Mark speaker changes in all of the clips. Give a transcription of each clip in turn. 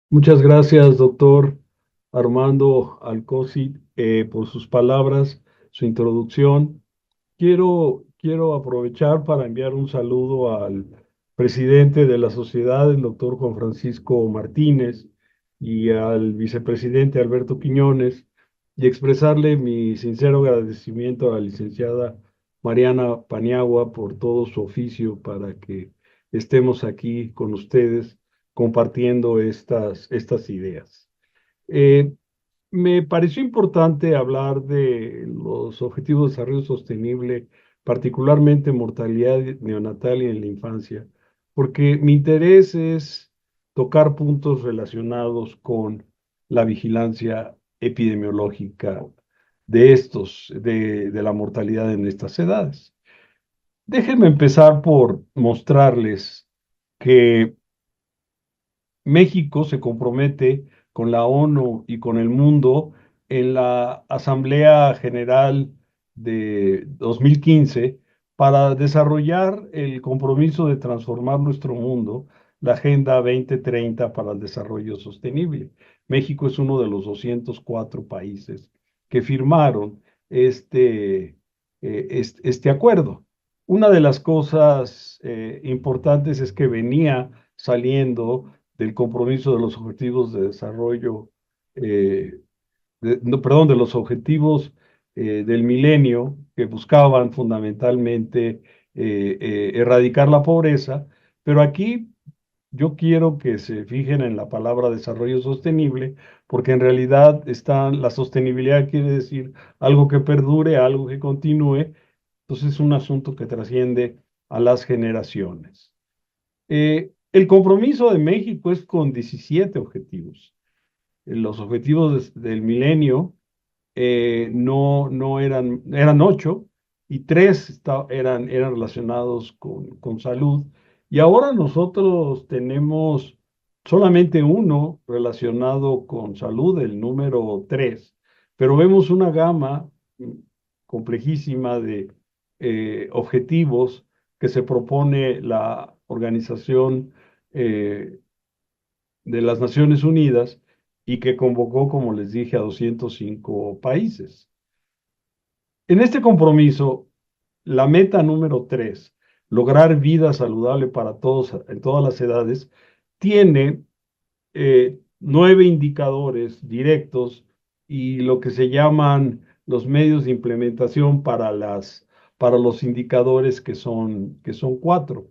Speaker 1: Muchas gracias, doctor Armando Alcocid, por sus palabras, su introducción. Quiero aprovechar para enviar un saludo al presidente de la sociedad, el doctor Juan Francisco Martínez, y al vicepresidente Alberto Quiñones, y expresarle mi sincero agradecimiento a la licenciada Mariana Paniagua por todo su oficio para que estemos aquí con ustedes compartiendo estas ideas. Eh, Me pareció importante hablar de los objetivos de desarrollo sostenible, particularmente mortalidad neonatal y en la infancia, porque mi interés es tocar puntos relacionados con la vigilancia epidemiológica de la mortalidad en estas edades. Déjenme empezar por mostrarles que México se compromete con la ONU y con el mundo en la Asamblea General de 2015 para desarrollar el compromiso de transformar nuestro mundo, la Agenda 2030 para el Desarrollo Sostenible. México es uno de los 204 países que firmaron este acuerdo. Una de las cosas importantes es que venía saliendo del compromiso de los objetivos de desarrollo, no, perdón, de los objetivos del milenio que buscaban fundamentalmente erradicar la pobreza, pero aquí yo quiero que se fijen en la palabra desarrollo sostenible, porque en realidad la sostenibilidad quiere decir algo que perdure, algo que continúe, entonces es un asunto que trasciende a las generaciones. El compromiso de México es con 17 objetivos. Los objetivos del milenio no eran 8 y 3 eran relacionados con salud. Y ahora nosotros tenemos solamente uno relacionado con salud, el número 3, pero vemos una gama complejísima de objetivos que se propone la Organización eh, de las Naciones Unidas y que convocó, como les dije, a 205 países. En este compromiso, la meta número 3, lograr vida saludable para todos en todas las edades, tiene 9 indicadores directos y lo que se llaman los medios de implementación para los indicadores que son 4.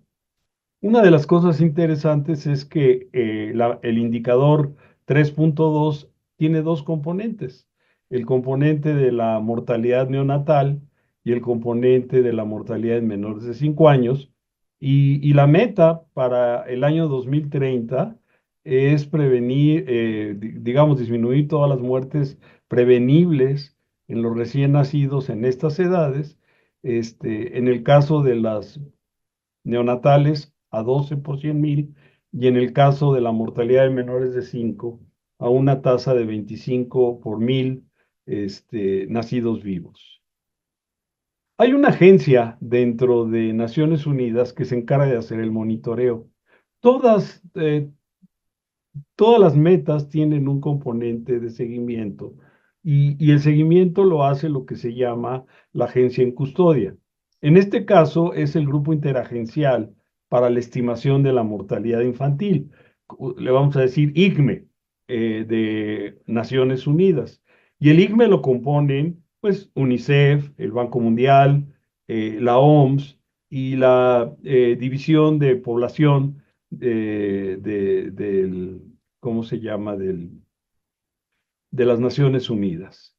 Speaker 1: Una de las cosas interesantes es que el indicador 3.2 tiene dos componentes, el componente de la mortalidad neonatal y el componente de la mortalidad en menores de 5 años, y la meta para el año 2030 es prevenir, digamos, disminuir todas las muertes prevenibles en los recién nacidos en estas edades. En el caso de las neonatales a 12 por 100,000 y en el caso de la mortalidad de menores de 5 a una tasa de 25 por 1,000 nacidos vivos. Hay una agencia dentro de Naciones Unidas que se encarga de hacer el monitoreo. Todas, eh, todas las metas tienen un componente de seguimiento y el seguimiento lo hace lo que se llama la agencia en custodia. En este caso es el grupo interagencial para la estimación de la mortalidad infantil. Le vamos a decir ICME, de Naciones Unidas. Y el ICME lo componen pues UNICEF, el Banco Mundial, la OMS y la División de Población del, ¿cómo se llama? De las Naciones Unidas.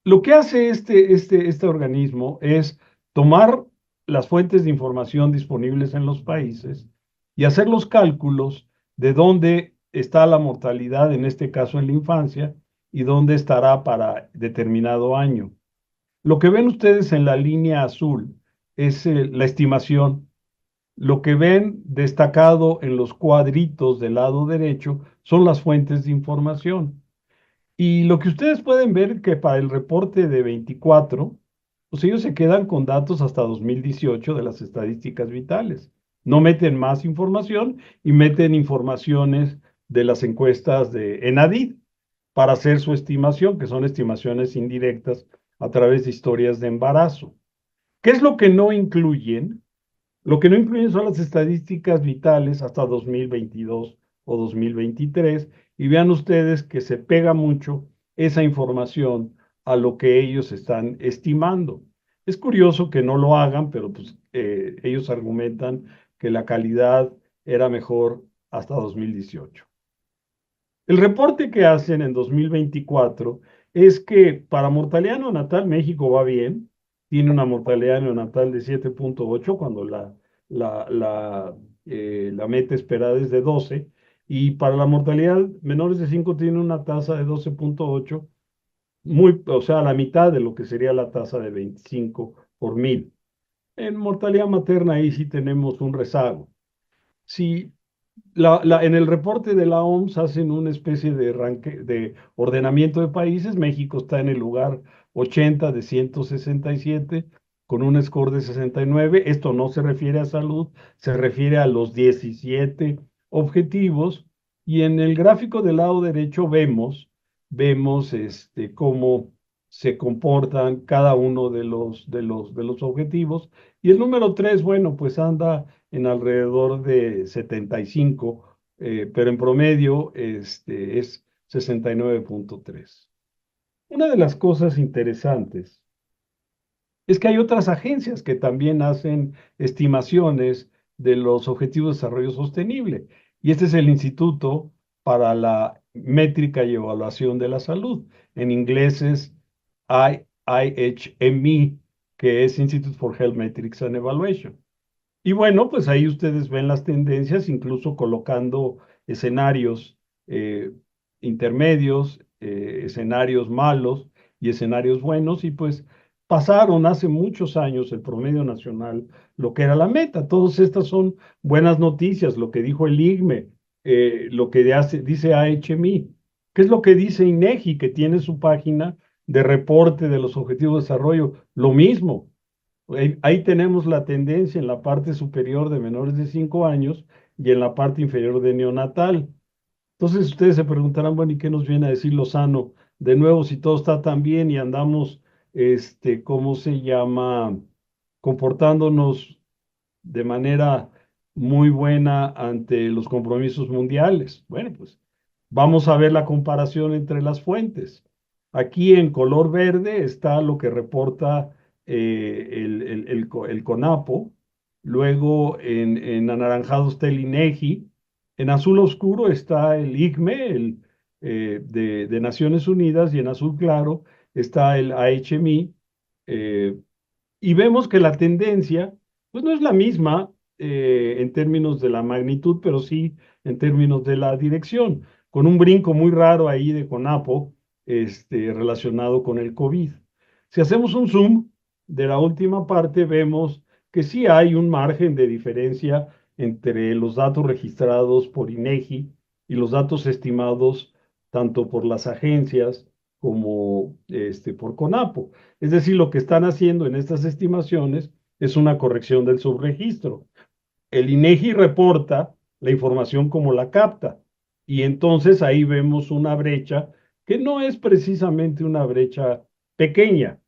Speaker 1: Lo que hace este organismo es tomar las fuentes de información disponibles en los países y hacer los cálculos de dónde está la mortalidad, en este caso en la infancia, y dónde estará para determinado año. Lo que ven ustedes en la línea azul es la estimación. Lo que ven destacado en los cuadritos del lado derecho son las fuentes de información. Y lo que ustedes pueden ver que para el reporte de 24, pues ellos se quedan con datos hasta 2018 de las estadísticas vitales. No meten más información y meten informaciones de las encuestas de ENADID para hacer su estimación, que son estimaciones indirectas a través de historias de embarazo. ¿Qué es lo que no incluyen? Lo que no incluyen son las estadísticas vitales hasta 2022 o 2023, y vean ustedes que se pega mucho esa información a lo que ellos están estimando. Es curioso que no lo hagan, pero pues, ellos argumentan que la calidad era mejor hasta 2018. El reporte que hacen en 2024 es que para mortalidad neonatal México va bien, tiene una mortalidad neonatal de 7.8 cuando la meta esperada es de 12, y para la mortalidad menores de 5 tiene una tasa de 12.8, o sea, la mitad de lo que sería la tasa de 25 por mil. En mortalidad materna ahí sí tenemos un rezago. Si en el reporte de la OMS hacen una especie de ordenamiento de países. México está en el lugar 80 de 167 con un score de 69. Esto no se refiere a salud, se refiere a los 17 objetivos. Y en el gráfico del lado derecho vemos cómo se comportan cada uno de los objetivos. Y el número 3, bueno, pues anda en alrededor de 75, pero en promedio es 69.3. Una de las cosas interesantes es que hay otras agencias que también hacen estimaciones de los Objetivos de Desarrollo Sostenible, y este es el Instituto para la Métrica y Evaluación de la Salud. En inglés es IHME, que es Institute for Health Metrics and Evaluation. Y bueno, pues ahí ustedes ven las tendencias, incluso colocando escenarios eh, intermedios, escenarios malos y escenarios buenos, y pues pasaron hace muchos años el promedio nacional lo que era la meta. Todas estas son buenas noticias, lo que dijo el IGME, lo que dice AHMI. ¿Qué es lo que dice INEGI, que tiene su página de reporte de los objetivos de desarrollo? Lo mismo. Ahí tenemos la tendencia en la parte superior de menores de 5 años y en la parte inferior de neonatal. Entonces ustedes se preguntarán, bueno, ¿y qué nos viene a decir Lozano? De nuevo, si todo está tan bien y andamos, ¿cómo se llama? Comportándonos de manera muy buena ante los compromisos mundiales. Bueno, pues vamos a ver la comparación entre las fuentes. Aquí en color verde está lo que reporta el CONAPO, luego en anaranjado está el INEGI, en azul oscuro está el ICME, de Naciones Unidas, y en azul claro está el AHMI, y vemos que la tendencia, pues no es la misma en términos de la magnitud, pero sí en términos de la dirección, con un brinco muy raro ahí de CONAPO, relacionado con el COVID. Si hacemos un zoom de la última parte, vemos que sí hay un margen de diferencia entre los datos registrados por INEGI y los datos estimados tanto por las agencias como por CONAPO. Es decir, lo que están haciendo en estas estimaciones es una corrección del subregistro. El INEGI reporta la información como la capta, y entonces ahí vemos una brecha que no es precisamente una brecha pequeña.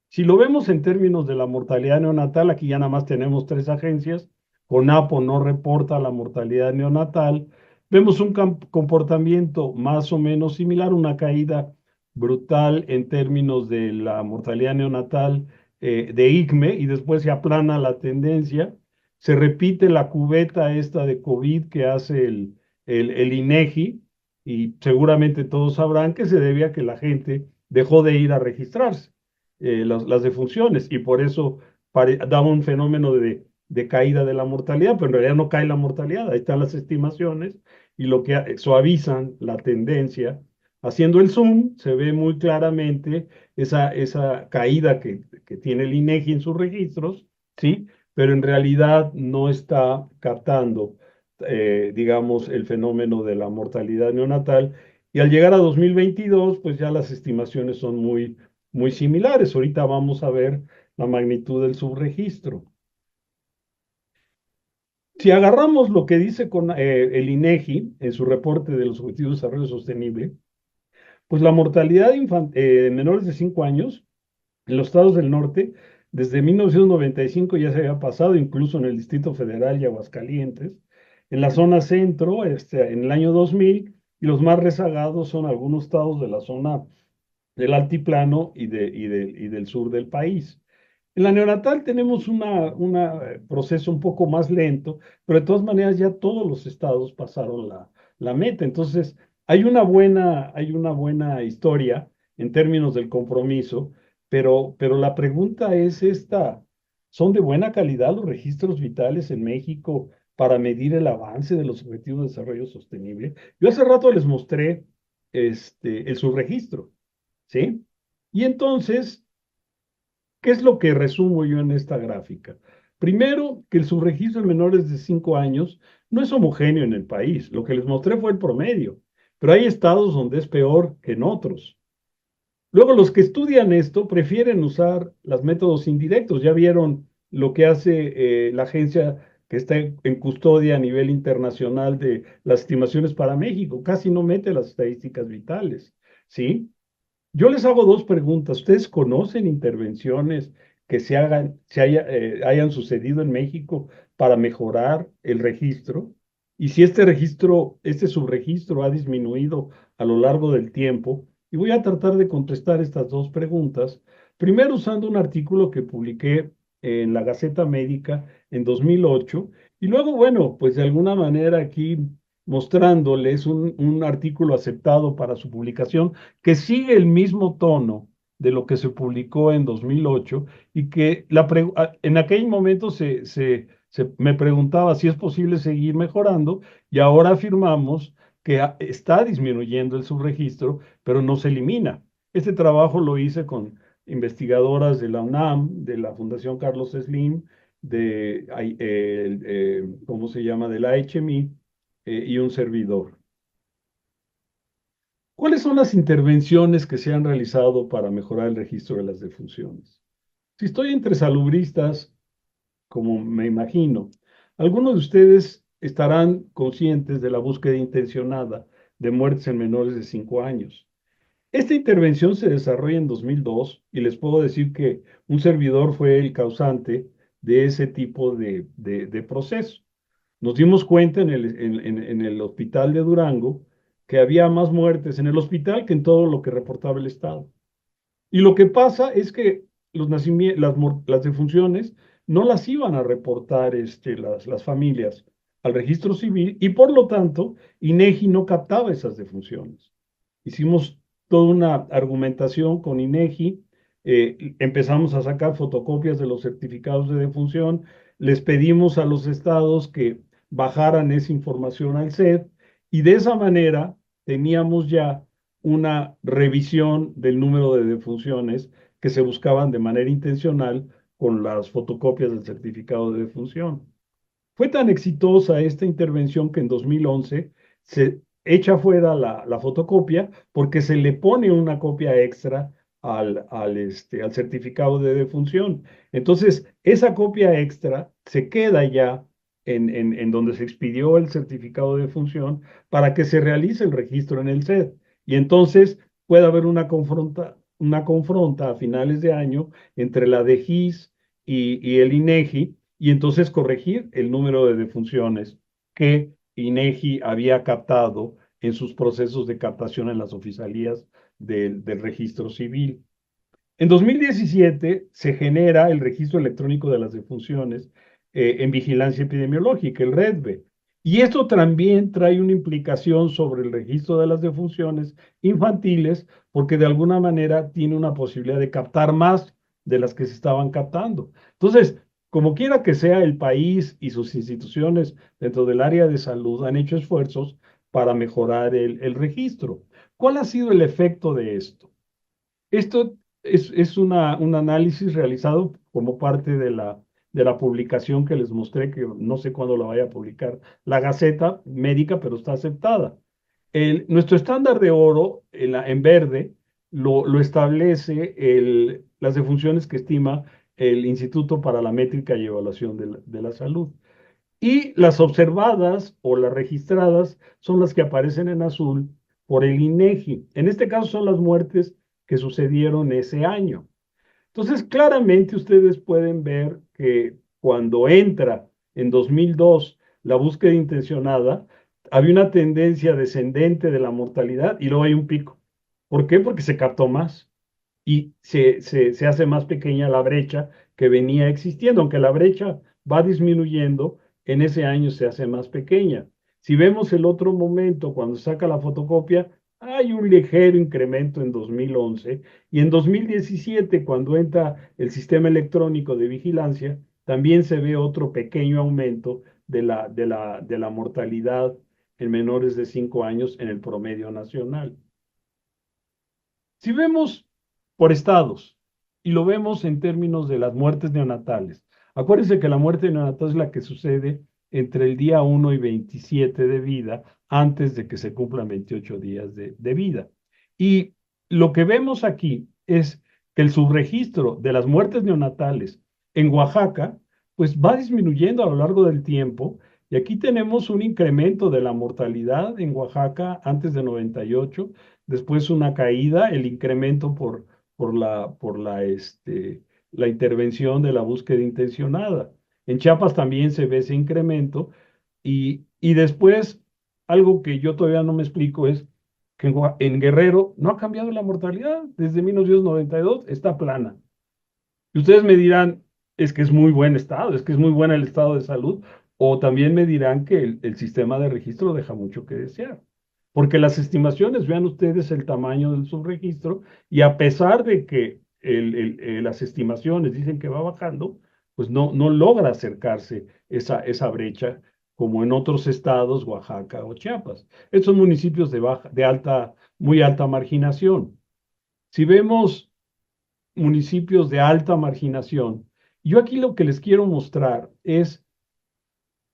Speaker 1: Si lo vemos en términos de la mortalidad neonatal, aquí ya nada más tenemos 3 agencias. CONAPO no reporta la mortalidad neonatal. Vemos un comportamiento más o menos similar, una caída brutal en términos de la mortalidad neonatal de ICME, y después se aplana la tendencia. Se repite la cubeta esta de COVID que hace el INEGI, y seguramente todos sabrán que se debe a que la gente dejó de ir a registrarse las defunciones, y por eso da un fenómeno de caída de la mortalidad, pero en realidad no cae la mortalidad. Ahí están las estimaciones y lo que suavizan la tendencia. Haciendo el zoom, se ve muy claramente esa caída que tiene el INEGI en sus registros, ¿sí? Pero en realidad no está captando, digamos, el fenómeno de la mortalidad neonatal. Y al llegar a 2022, pues ya las estimaciones son muy similares. Ahorita vamos a ver la magnitud del subregistro. Si agarramos lo que dice el INEGI en su reporte de los Objetivos de Desarrollo Sostenible, pues la mortalidad de menores de 5 años en los estados del norte, desde 1995 ya se había pasado, incluso en el Distrito Federal y Aguascalientes, en la zona centro, en el año 2000, y los más rezagados son algunos estados de la zona del altiplano y del sur del país. En la neonatal tenemos un proceso un poco más lento, pero de todas maneras ya todos los estados pasaron la meta. Entonces, hay una buena historia en términos del compromiso, pero la pregunta es esta: ¿son de buena calidad los registros vitales en México para medir el avance de los objetivos de desarrollo sostenible? Yo hace rato les mostré el subregistro, ¿sí? Y entonces, ¿qué es lo que resumo yo en esta gráfica? Primero, que el subregistro de menores de 5 años no es homogéneo en el país. Lo que les mostré fue el promedio, pero hay estados donde es peor que en otros. Luego, los que estudian esto prefieren usar los métodos indirectos. Ya vieron lo que hace la agencia que está en custodia a nivel internacional de las estimaciones para México. Casi no mete las estadísticas vitales, ¿sí? Yo les hago dos preguntas. ¿Ustedes conocen intervenciones que hayan sucedido en México para mejorar el registro? Y si este subregistro ha disminuido a lo largo del tiempo. Y voy a tratar de contestar estas dos preguntas. Primero, usando un artículo que publiqué en la Gaceta Médica en 2008. Y luego, bueno, pues de alguna manera aquí mostrándoles un artículo aceptado para su publicación que sigue el mismo tono de lo que se publicó en 2008 y que en aquel momento me preguntaba si es posible seguir mejorando, y ahora afirmamos que está disminuyendo el subregistro, pero no se elimina. Este trabajo lo hice con investigadoras de la UNAM, de la Fundación Carlos Slim, ¿cómo se llama?, de la HMI, y un servidor. ¿Cuáles son las intervenciones que se han realizado para mejorar el registro de las defunciones? Si estoy entre salubristas, como me imagino, algunos de ustedes estarán conscientes de la búsqueda intencionada de muertes en menores de 5 años. Esta intervención se desarrolla en 2002 y les puedo decir que un servidor fue el causante de ese tipo de proceso. Nos dimos cuenta en el hospital de Durango que había más muertes en el hospital que en todo lo que reportaba el Estado. Y lo que pasa es que las defunciones no las iban a reportar las familias al registro civil, y por lo tanto INEGI no captaba esas defunciones. Hicimos toda una argumentación con INEGI, empezamos a sacar fotocopias de los certificados de defunción, les pedimos a los estados que bajaran esa información al SED, y de esa manera teníamos ya una revisión del número de defunciones que se buscaban de manera intencional con las fotocopias del certificado de defunción. Fue tan exitosa esta intervención que en 2011 se echa fuera la fotocopia porque se le pone una copia extra al certificado de defunción. Entonces, esa copia extra se queda ya en donde se expidió el certificado de defunción para que se realice el registro en el SED. Y entonces puede haber una confronta a finales de año entre la DGIS y el INEGI, y entonces corregir el número de defunciones que INEGI había captado en sus procesos de captación en las oficialías del registro civil. En 2017 se genera el registro electrónico de las defunciones en vigilancia epidemiológica, el REDVE. Y esto también trae una implicación sobre el registro de las defunciones infantiles, porque de alguna manera tiene una posibilidad de captar más de las que se estaban captando. Entonces, como quiera que sea, el país y sus instituciones dentro del área de salud han hecho esfuerzos para mejorar el registro. ¿Cuál ha sido el efecto de esto? Esto es un análisis realizado como parte de la publicación que les mostré, que no sé cuándo la vaya a publicar la Gaceta Médica, pero está aceptada. Nuestro estándar de oro en verde lo establece las defunciones que estima el Instituto para la Métrica y Evaluación de la Salud. Y las observadas o las registradas son las que aparecen en azul por el INEGI. En este caso son las muertes que sucedieron ese año. Entonces, claramente ustedes pueden ver que cuando entra en 2002 la búsqueda intencionada, había una tendencia descendente de la mortalidad y luego hay un pico. ¿Por qué? Porque se captó más y se hace más pequeña la brecha que venía existiendo, aunque la brecha va disminuyendo, en ese año se hace más pequeña. Si vemos el otro momento, cuando saca la fotocopia, hay un ligero incremento en 2011 y en 2017, cuando entra el sistema electrónico de vigilancia, también se ve otro pequeño aumento de la mortalidad en menores de 5 años en el promedio nacional. Si vemos por estados y lo vemos en términos de las muertes neonatales, acuérdense que la muerte neonatal es la que sucede entre el día 1 y 27 de vida, antes de que se cumplan 28 días de vida. Y lo que vemos aquí es que el subregistro de las muertes neonatales en Oaxaca, pues va disminuyendo a lo largo del tiempo. Y aquí tenemos un incremento de la mortalidad en Oaxaca antes de 98, después una caída, el incremento por la intervención de la búsqueda intencionada. En Chiapas también se ve ese incremento y después algo que yo todavía no me explico es que en Guerrero no ha cambiado la mortalidad desde 1992, está plana. Y ustedes me dirán, es que es muy buen estado, es que es muy bueno el estado de salud, o también me dirán que el sistema de registro deja mucho que desear. Porque las estimaciones, vean ustedes el tamaño del subregistro, y a pesar de que las estimaciones dicen que va bajando, pues no logra acercarse esa brecha como en otros estados, Oaxaca o Chiapas. Estos son municipios muy alta marginación. Si vemos municipios de alta marginación. Yo aquí lo que les quiero mostrar es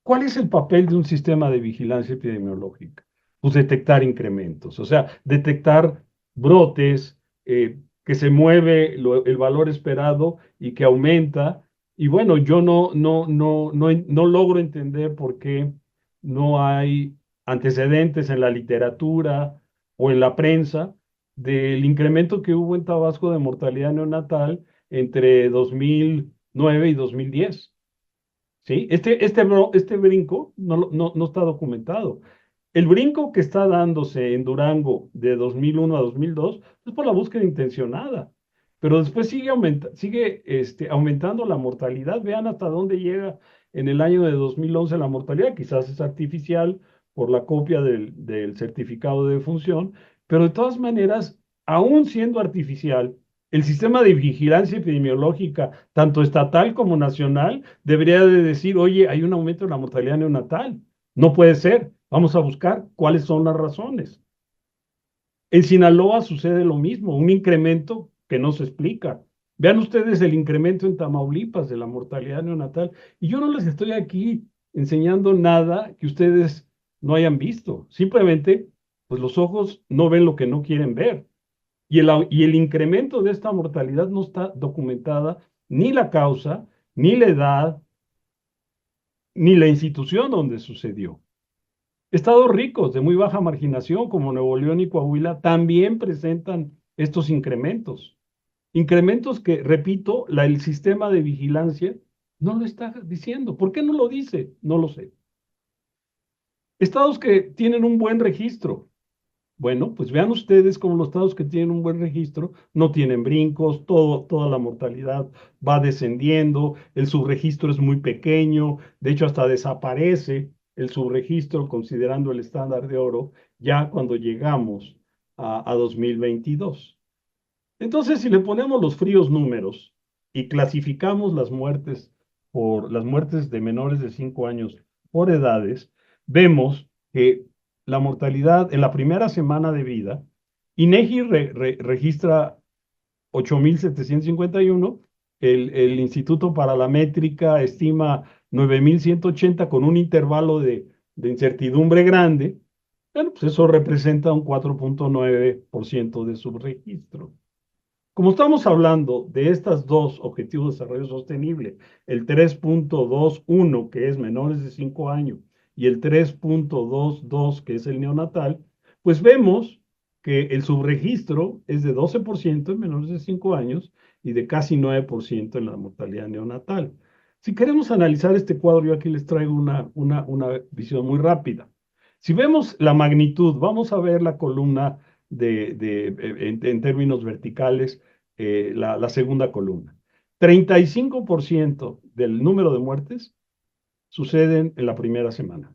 Speaker 1: cuál es el papel de un sistema de vigilancia epidemiológica. Pues detectar incrementos, o sea, detectar brotes, que se mueve el valor esperado y que aumenta. Y bueno, yo no logro entender por qué no hay antecedentes en la literatura o en la prensa del incremento que hubo en Tabasco de mortalidad neonatal entre 2009 y 2010. ¿Sí? Este brinco no está documentado. El brinco que está dándose en Durango de 2001 a 2002 es por la búsqueda intencionada, pero después sigue aumentando la mortalidad. Vean hasta dónde llega en el año de 2011 la mortalidad. Quizás es artificial por la copia del certificado de defunción, pero de todas maneras, aún siendo artificial, el sistema de vigilancia epidemiológica, tanto estatal como nacional, debería de decir, oye, hay un aumento en la mortalidad neonatal. No puede ser. Vamos a buscar cuáles son las razones. En Sinaloa sucede lo mismo, un incremento que no se explica. Vean ustedes el incremento en Tamaulipas de la mortalidad neonatal. Y yo no les estoy aquí enseñando nada que ustedes no hayan visto. Simplemente, pues los ojos no ven lo que no quieren ver. Y el incremento de esta mortalidad no está documentada ni la causa, ni la edad, ni la institución donde sucedió. Estados ricos de muy baja marginación, como Nuevo León y Coahuila, también presentan estos incrementos. Incrementos que, repito, el sistema de vigilancia no lo está diciendo. ¿Por qué no lo dice? No lo sé. Estados que tienen un buen registro. Bueno, pues vean ustedes cómo los estados que tienen un buen registro no tienen brincos, toda la mortalidad va descendiendo, el subregistro es muy pequeño, de hecho hasta desaparece el subregistro considerando el estándar de oro ya cuando llegamos a 2022. Entonces, si le ponemos los fríos números y clasificamos las muertes de menores de 5 años por edades, vemos que la mortalidad en la primera semana de vida, INEGI registra 8.751, el Instituto para la Métrica estima 9.180 con un intervalo de incertidumbre grande. Bueno, pues eso representa un 4.9% de subregistro. Como estamos hablando de estos dos objetivos de desarrollo sostenible, el 3.21, que es menores de 5 años, y el 3.22, que es el neonatal, pues vemos que el subregistro es de 12% en menores de 5 años y de casi 9% en la mortalidad neonatal. Si queremos analizar este cuadro, yo aquí les traigo una visión muy rápida. Si vemos la magnitud, vamos a ver la columna en términos verticales, la segunda columna. 35% del número de muertes suceden en la primera semana.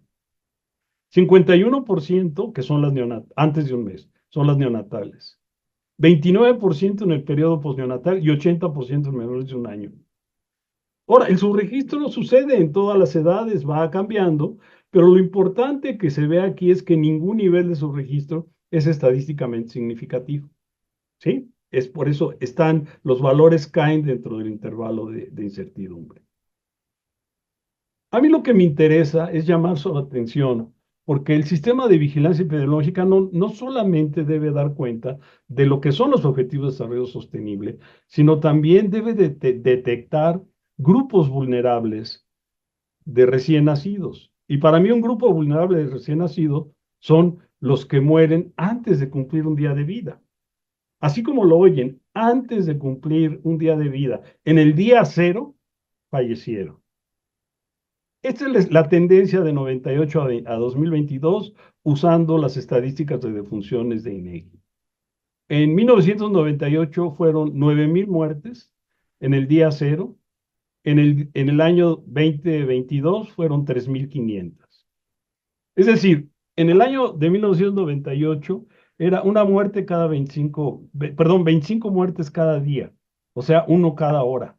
Speaker 1: 51%, que son las antes de un mes, son las neonatales. 29% en el periodo postneonatal y 80% en menores de un año. Ahora, el subregistro sucede en todas las edades, va cambiando, pero lo importante que se ve aquí es que ningún nivel de subregistro es estadísticamente significativo. ¿Sí? Es por eso los valores caen dentro del intervalo de incertidumbre. A mí lo que me interesa es llamar su atención, porque el sistema de vigilancia epidemiológica no solamente debe dar cuenta de lo que son los objetivos de desarrollo sostenible, sino también debe detectar grupos vulnerables de recién nacidos. Y para mí un grupo vulnerable de recién nacidos son los que mueren antes de cumplir un día de vida. Así como lo oyen, antes de cumplir un día de vida, en el día cero, fallecieron. Esta es la tendencia de 98 a 2022 usando las estadísticas de defunciones de INEGI. En 1998 fueron 9,000 muertes en el día cero. En el año 2022 fueron 3,500. Es decir, en el año de 1998 era una muerte cada 25 muertes cada día, o sea, uno cada hora.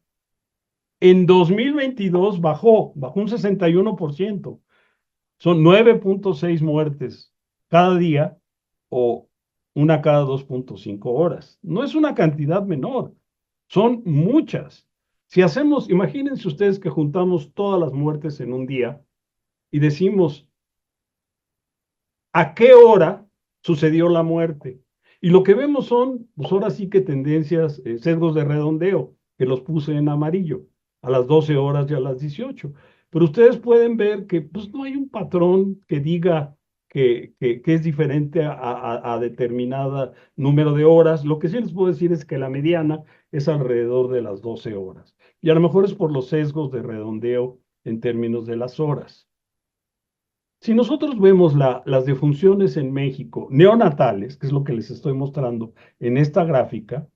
Speaker 1: En 2022 bajó un 61%. Son 9,6 muertes cada día o una cada 2,5 horas. No es una cantidad menor, son muchas. Si hacemos, imagínense ustedes que juntamos todas las muertes en un día y decimos, ¿a qué hora sucedió la muerte? Y lo que vemos son, pues ahora sí que tendencias, sesgos de redondeo, que los puse en amarillo, a las 12 horas y a las 18. Pero ustedes pueden ver que pues, no hay un patrón que diga que es diferente a determinada número de horas. Lo que sí les puedo decir es que la mediana es alrededor de las 12 horas. Y a lo mejor es por los sesgos de redondeo en términos de las horas. Si nosotros vemos las defunciones en México neonatales, que es lo que les estoy mostrando en esta gráfica,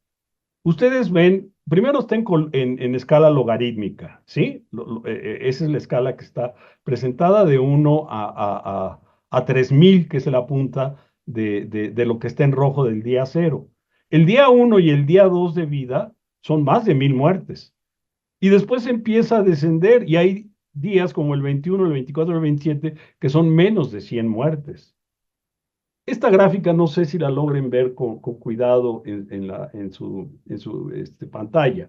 Speaker 1: ustedes ven, primero está en escala logarítmica, ¿sí? Esa es la escala que está presentada de 1 a 3,000, que es la punta de lo que está en rojo del día cero. El día 1 y el día 2 de vida son más de 1,000 muertes. Y después empieza a descender y hay días como el 21, el 24, el 27 que son menos de 100 muertes. Esta gráfica no sé si la logren ver con cuidado en su pantalla.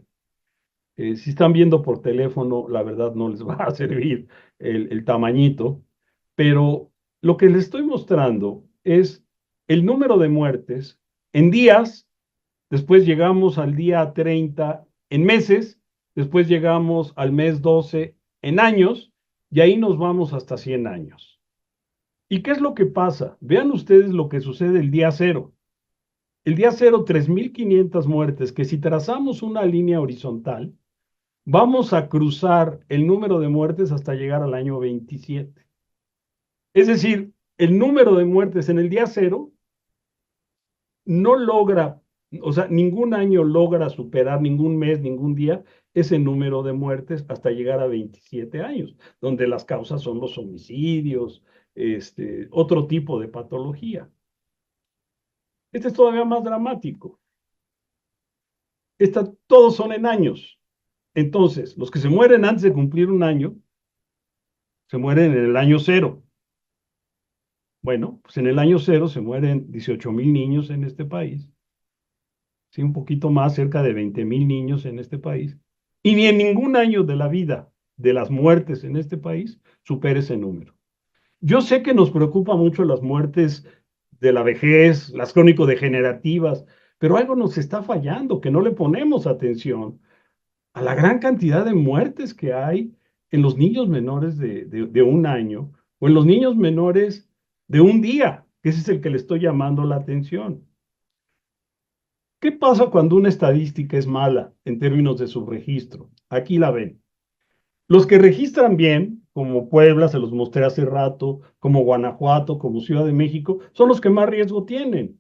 Speaker 1: Si están viendo por teléfono, la verdad no les va a servir el tamañito, pero lo que les estoy mostrando es el número de muertes en días. Después llegamos al día 30 en meses, después llegamos al mes 12 en años, y ahí nos vamos hasta 100 años. ¿Y qué es lo que pasa? Vean ustedes lo que sucede el día cero. El día cero, 3,500 muertes, que si trazamos una línea horizontal, vamos a cruzar el número de muertes hasta llegar al año 27. Es decir, el número de muertes en el día cero no logra, o sea, ningún año logra superar, ningún mes, ningún día, ese número de muertes hasta llegar a 27 años, donde las causas son los homicidios, otro tipo de patología. Este es todavía más dramático. Todos son en años. Entonces, los que se mueren antes de cumplir un año, se mueren en el año cero. Bueno, pues en el año cero se mueren 18,000 niños en este país. Sí, un poquito más, cerca de 20,000 niños en este país. Y ni en ningún año de la vida de las muertes en este país supera ese número. Yo sé que nos preocupa mucho las muertes de la vejez, las crónico-degenerativas, pero algo nos está fallando, que no le ponemos atención a la gran cantidad de muertes que hay en los niños menores de un año o en los niños menores de un día, que ese es el que le estoy llamando la atención. ¿Qué pasa cuando una estadística es mala en términos de subregistro? Aquí la ven. Los que registran bien, como Puebla, se los mostré hace rato, como Guanajuato, como Ciudad de México, son los que más riesgo tienen.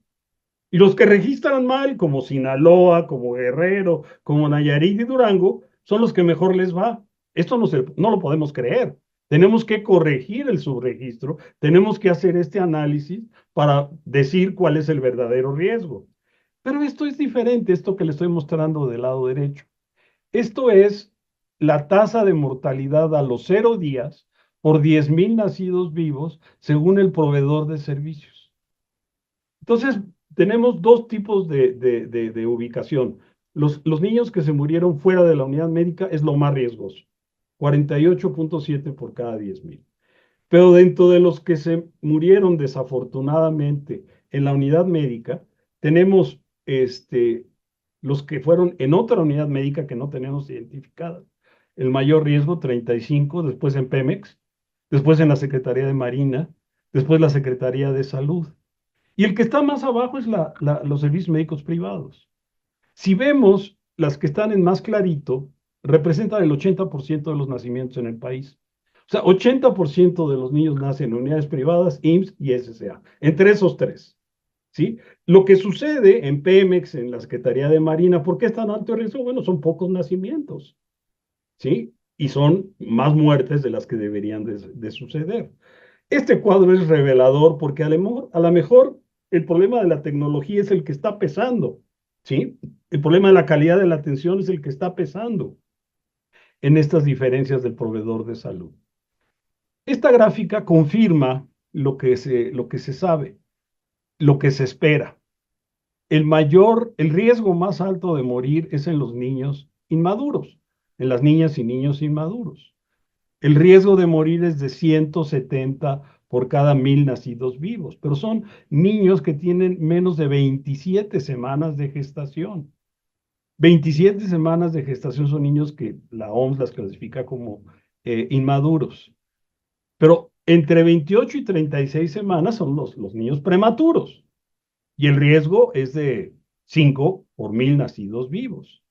Speaker 1: Y los que registran mal, como Sinaloa, como Guerrero, como Nayarit y Durango, son los que mejor les va. Esto no lo podemos creer. Tenemos que corregir el subregistro, tenemos que hacer este análisis para decir cuál es el verdadero riesgo. Pero esto es diferente, esto que le estoy mostrando del lado derecho. Esto es la tasa de mortalidad a los 0 días por 10,000 nacidos vivos según el proveedor de servicios. Entonces, tenemos dos tipos de ubicación. Los niños que se murieron fuera de la unidad médica es lo más riesgoso, 48.7 por cada 10,000. Pero dentro de los que se murieron desafortunadamente en la unidad médica, tenemos los que fueron en otra unidad médica que no tenemos identificada. El mayor riesgo, 35, después en Pemex, después en la Secretaría de Marina, después la Secretaría de Salud. Y el que está más abajo es los servicios médicos privados. Si vemos las que están en más clarito, representan el 80% de los nacimientos en el país. O sea, 80% de los niños nacen en unidades privadas, IMSS y SSA, entre esos tres. ¿Sí? Lo que sucede en Pemex, en la Secretaría de Marina, ¿por qué es tan alto el riesgo? Bueno, son pocos nacimientos, ¿sí? Y son más muertes de las que deberían de suceder. Este cuadro es revelador porque a lo mejor el problema de la tecnología es el que está pesando, ¿sí? El problema de la calidad de la atención es el que está pesando en estas diferencias del proveedor de salud. Esta gráfica confirma lo que se sabe, lo que se espera. El riesgo más alto de morir es en los niños inmaduros, en las niñas y niños inmaduros. El riesgo de morir es de 170 por cada 1,000 nacidos vivos, pero son niños que tienen menos de 27 semanas de gestación. 27 semanas de gestación son niños que la OMS las clasifica como inmaduros. Pero entre 28 y 36 semanas son los niños prematuros. Y el riesgo es de 5 por 1,000 nacidos vivos.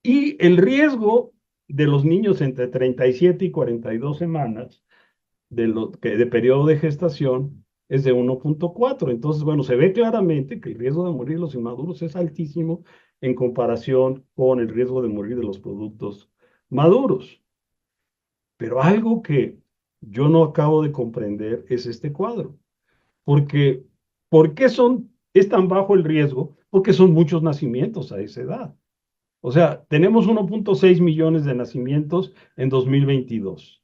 Speaker 1: Y el riesgo de los niños entre 37 y 42 semanas de periodo de gestación es de 1.4. Entonces, bueno, se ve claramente que el riesgo de morir de los inmaduros es altísimo en comparación con el riesgo de morir de los productos maduros. Pero algo que yo no acabo de comprender es este cuadro. Porque, ¿por qué es tan bajo el riesgo? Porque son muchos nacimientos a esa edad. O sea, tenemos 1.6 millones de nacimientos en 2022.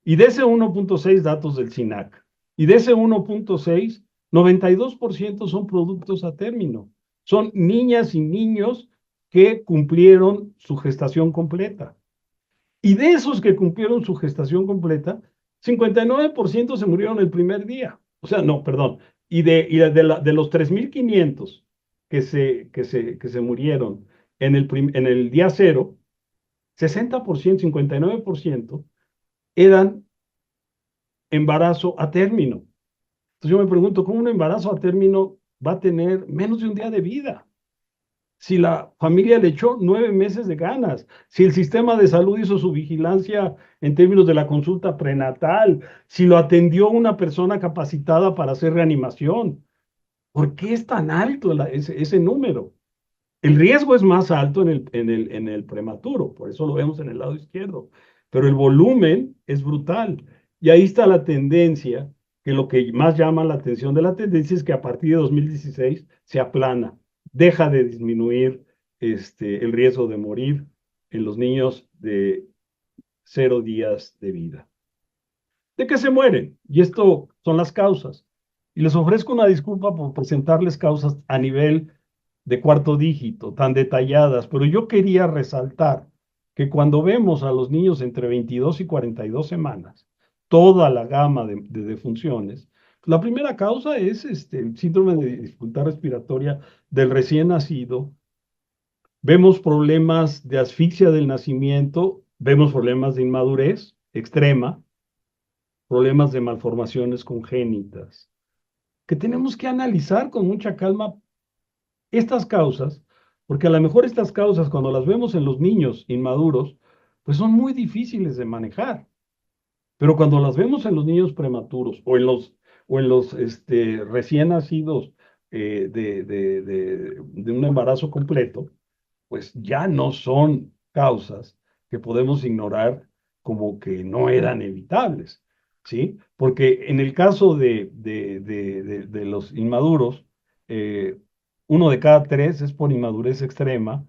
Speaker 1: Y de ese 1.6 datos del SINAC. Y de ese 1.6, 92% son productos a término. Son niñas y niños que cumplieron su gestación completa. Y de esos que cumplieron su gestación completa, 59% se murieron el primer día. O sea, no, perdón. De los 3,500 que se murieron en el día cero, 60%, 59% eran embarazo a término. Entonces yo me pregunto, ¿cómo un embarazo a término va a tener menos de un día de vida? Si la familia le echó 9 meses de ganas, si el sistema de salud hizo su vigilancia en términos de la consulta prenatal, si lo atendió una persona capacitada para hacer reanimación, ¿por qué es tan alto ese número? El riesgo es más alto en el prematuro, por eso lo vemos en el lado izquierdo, pero el volumen es brutal. Y ahí está la tendencia, que lo que más llama la atención de la tendencia es que a partir de 2016 se aplana, deja de disminuir el riesgo de morir en los niños de 0 días de vida. ¿De qué se mueren? Y esto son las causas. Y les ofrezco una disculpa por presentarles causas a nivel de cuarto dígito, tan detalladas, pero yo quería resaltar que cuando vemos a los niños entre 22 y 42 semanas, toda la gama de defunciones, La primera causa es el síndrome de dificultad respiratoria del recién nacido. Vemos problemas de asfixia del nacimiento, vemos problemas de inmadurez extrema, problemas de malformaciones congénitas, que tenemos que analizar con mucha calma estas causas, porque a lo mejor estas causas, cuando las vemos en los niños inmaduros, pues son muy difíciles de manejar. Pero cuando las vemos en los niños prematuros o en los recién nacidos de un embarazo completo, pues ya no son causas que podemos ignorar como que no eran evitables, ¿sí? Porque en el caso de los inmaduros, eh, uno de cada tres es por inmadurez extrema,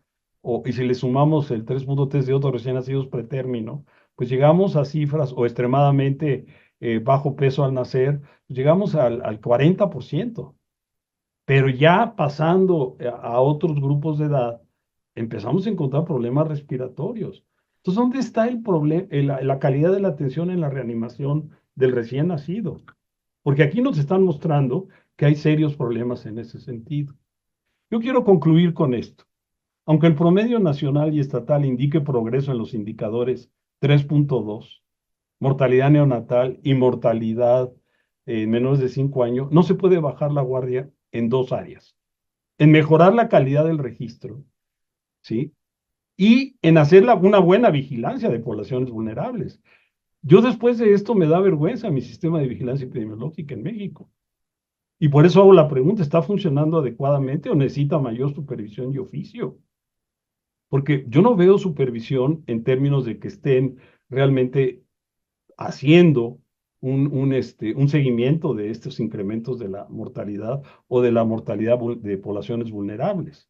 Speaker 1: y si le sumamos el 3.3 de otros recién nacidos pretérmino, pues llegamos a cifras o extremadamente bajo peso al nacer, pues llegamos al 40%. Pero ya pasando a otros grupos de edad, empezamos a encontrar problemas respiratorios. Entonces, ¿dónde está el problema, la calidad de la atención en la reanimación del recién nacido? Porque aquí nos están mostrando que hay serios problemas en ese sentido. Yo quiero concluir con esto. Aunque el promedio nacional y estatal indique progreso en los indicadores 3.2, mortalidad neonatal y mortalidad en menores de 5 años, no se puede bajar la guardia en dos áreas: en mejorar la calidad del registro, ¿sí? Y en hacer una buena vigilancia de poblaciones vulnerables. Yo después de esto me da vergüenza mi sistema de vigilancia epidemiológica en México. Y por eso hago la pregunta: ¿está funcionando adecuadamente o necesita mayor supervisión y oficio? Porque yo no veo supervisión en términos de que estén realmente haciendo un seguimiento de estos incrementos de la mortalidad o de la mortalidad de poblaciones vulnerables.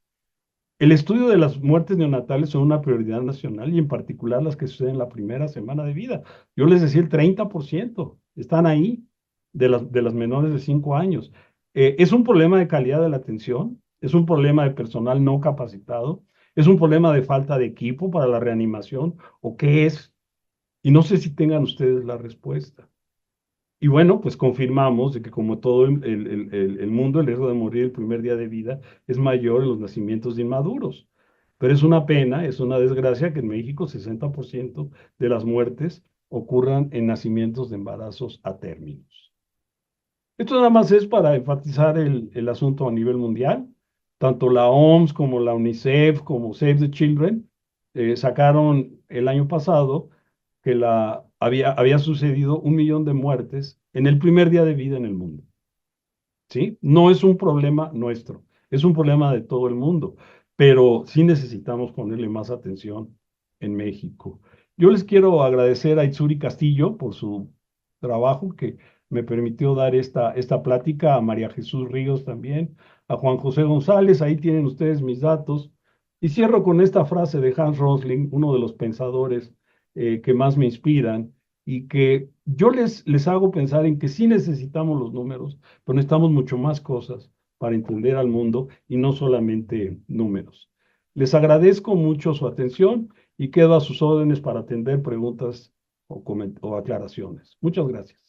Speaker 1: El estudio de las muertes neonatales son una prioridad nacional y en particular las que suceden en la primera semana de vida. Yo les decía el 30% están ahí de las menores de 5 años. Es un problema de calidad de la atención, es un problema de personal no capacitado, es un problema de falta de equipo para la reanimación, ¿o qué es? Y no sé si tengan ustedes la respuesta. Y bueno, pues confirmamos de que como todo el mundo, el riesgo de morir el primer día de vida es mayor en los nacimientos de inmaduros. Pero es una pena, es una desgracia que en México 60% de las muertes ocurran en nacimientos de embarazos a términos. Esto nada más es para enfatizar el asunto a nivel mundial. Tanto la OMS como la UNICEF como Save the Children sacaron el año pasado que había sucedido 1 millón de muertes en el primer día de vida en el mundo. ¿Sí? No es un problema nuestro, es un problema de todo el mundo, pero sí necesitamos ponerle más atención en México. Yo les quiero agradecer a Itzuri Castillo por su trabajo que me permitió dar esta plática, a María Jesús Ríos también, a Juan José González, ahí tienen ustedes mis datos. Y cierro con esta frase de Hans Rosling, uno de los pensadores que más me inspiran, y que yo les hago pensar en que sí necesitamos los números, pero necesitamos mucho más cosas para entender al mundo y no solamente números. Les agradezco mucho su atención y quedo a sus órdenes para atender preguntas o aclaraciones. Muchas gracias.